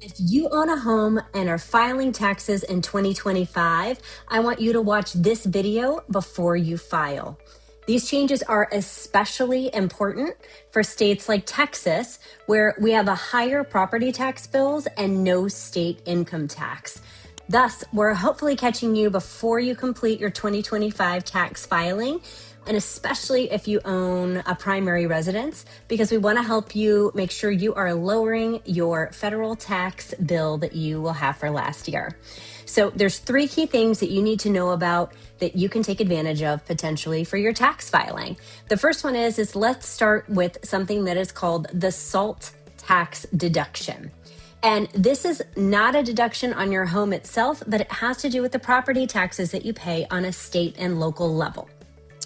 If you own a home and are filing taxes in 2025, I want you to watch this video before you file. These changes are especially important for states like Texas, where we have a higher property tax bills and no state income tax. Thus, we're hopefully catching you before you complete your 2025 tax filing, and especially if you own a primary residence, because we want to help you make sure you are lowering your federal tax bill that you will have for last year. So there's 3 key things that you need to know about that you can take advantage of potentially for your tax filing. The first one is let's start with something that is called the SALT tax deduction. And this is not a deduction on your home itself, but it has to do with the property taxes that you pay on a state and local level.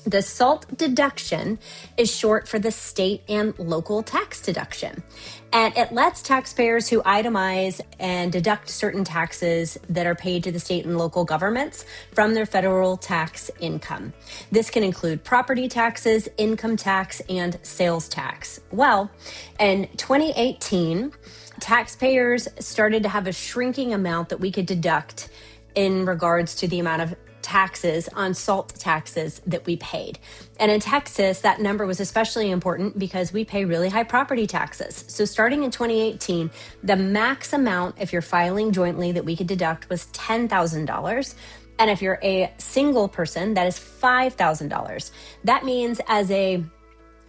The SALT deduction is short for the state and local tax deduction. And it lets taxpayers who itemize and deduct certain taxes that are paid to the state and local governments from their federal tax income. This can include property taxes, income tax, and sales tax. Well, in 2018, taxpayers started to have a shrinking amount that we could deduct in regards to the amount of taxes on SALT taxes that we paid. And in Texas, that number was especially important because we pay really high property taxes. So starting in 2018, the max amount, if you're filing jointly, that we could deduct was $10,000. And if you're a single person, that is $5,000. That means as a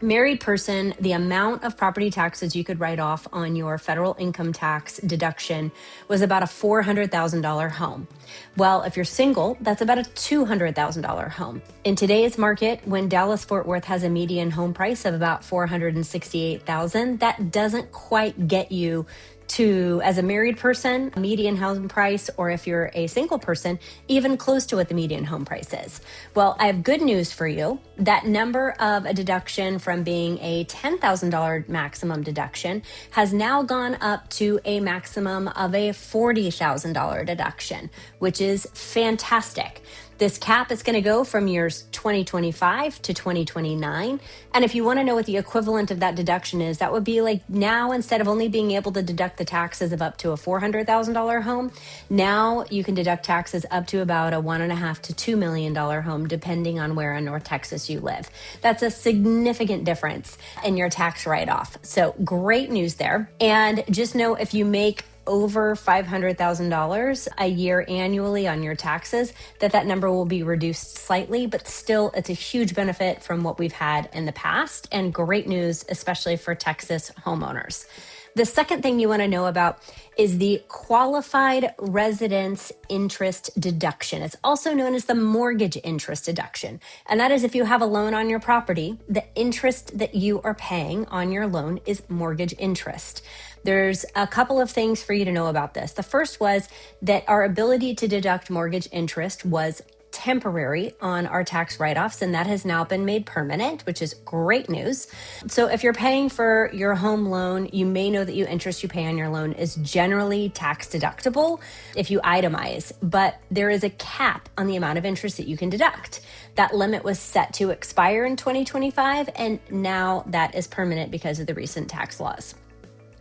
married person, the amount of property taxes you could write off on your federal income tax deduction was about a $400,000 home. Well, if you're single, that's about a $200,000 home. In today's market, when Dallas-Fort Worth has a median home price of about $468,000, that doesn't quite get you to, as a married person, a median home price, or if you're a single person, even close to what the median home price is. Well, I have good news for you. That number of a deduction from being a $10,000 maximum deduction has now gone up to a maximum of a $40,000 deduction, which is fantastic. This cap is going to go from years 2025 to 2029. And if you want to know what the equivalent of that deduction is, that would be like now, instead of only being able to deduct the taxes of up to a $400,000 home, now you can deduct taxes up to about a $1.5 to $2 million home, depending on where in North Texas you live. That's a significant difference in your tax write-off. So great news there. And just know, if you make over $500,000 a year annually on your taxes, that number will be reduced slightly, but still it's a huge benefit from what we've had in the past, and great news, especially for Texas homeowners. The second thing you want to know about is the qualified residence interest deduction. It's also known as the mortgage interest deduction. And that is, if you have a loan on your property, the interest that you are paying on your loan is mortgage interest. There's a couple of things for you to know about this. The first was that our ability to deduct mortgage interest was temporary on our tax write-offs, and that has now been made permanent, which is great news. So if you're paying for your home loan, you may know that the interest you pay on your loan is generally tax deductible if you itemize, but there is a cap on the amount of interest that you can deduct. That limit was set to expire in 2025, and now that is permanent because of the recent tax laws.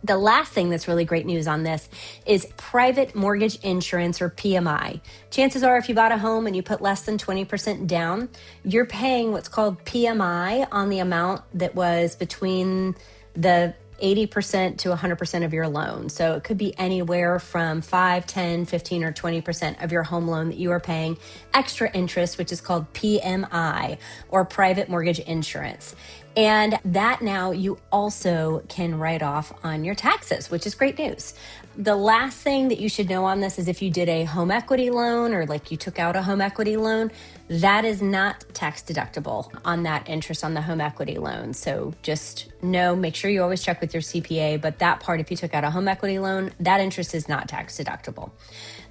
The last thing that's really great news on this is private mortgage insurance, or PMI. Chances are, if you bought a home and you put less than 20% down, you're paying what's called PMI on the amount that was between the 80% to 100% of your loan. So it could be anywhere from 5, 10, 15, or 20% of your home loan that you are paying extra interest, which is called PMI, or private mortgage insurance. And that now you also can write off on your taxes, which is great news. The last thing that you should know on this is, if you did a home equity loan, or like you took out a home equity loan, that is not tax deductible on that interest on the home equity loan. So just know, make sure you always check with your CPA, but that part, if you took out a home equity loan, that interest is not tax deductible.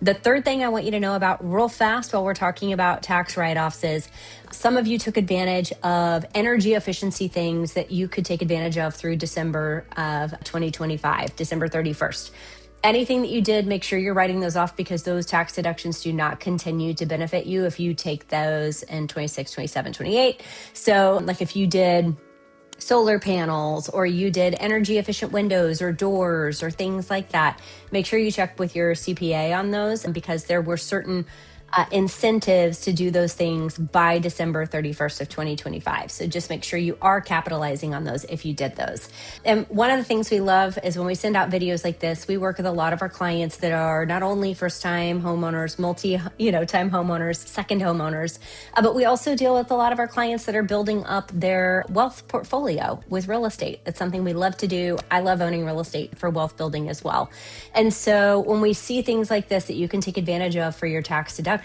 The third thing I want you to know about real fast while we're talking about tax write-offs is, some of you took advantage of energy efficiency things that you could take advantage of through December of 2025, December 31st. Anything that you did, make sure you're writing those off, because those tax deductions do not continue to benefit you if you take those in 26, 27, 28. So like if you did solar panels, or you did energy efficient windows or doors or things like that, make sure you check with your CPA on those, because there were certain incentives to do those things by December 31st of 2025. So just make sure you are capitalizing on those if you did those. And one of the things we love is when we send out videos like this, we work with a lot of our clients that are not only first-time homeowners, time homeowners, second homeowners, but we also deal with a lot of our clients that are building up their wealth portfolio with real estate. It's something we love to do. I love owning real estate for wealth building as well. And so when we see things like this that you can take advantage of for your tax deductions,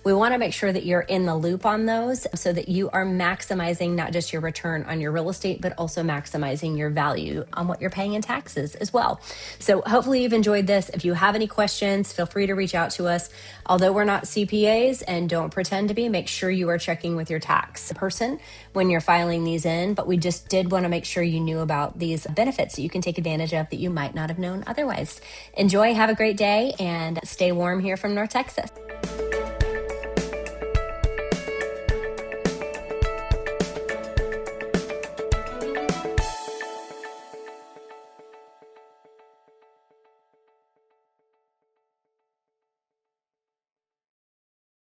we want to make sure that you're in the loop on those so that you are maximizing not just your return on your real estate, but also maximizing your value on what you're paying in taxes as well. So hopefully you've enjoyed this. If you have any questions, feel free to reach out to us. Although we're not CPAs and don't pretend to be, make sure you are checking with your tax person when you're filing these in. But we just did want to make sure you knew about these benefits that you can take advantage of that you might not have known otherwise. Enjoy, have a great day, and stay warm here from North Texas.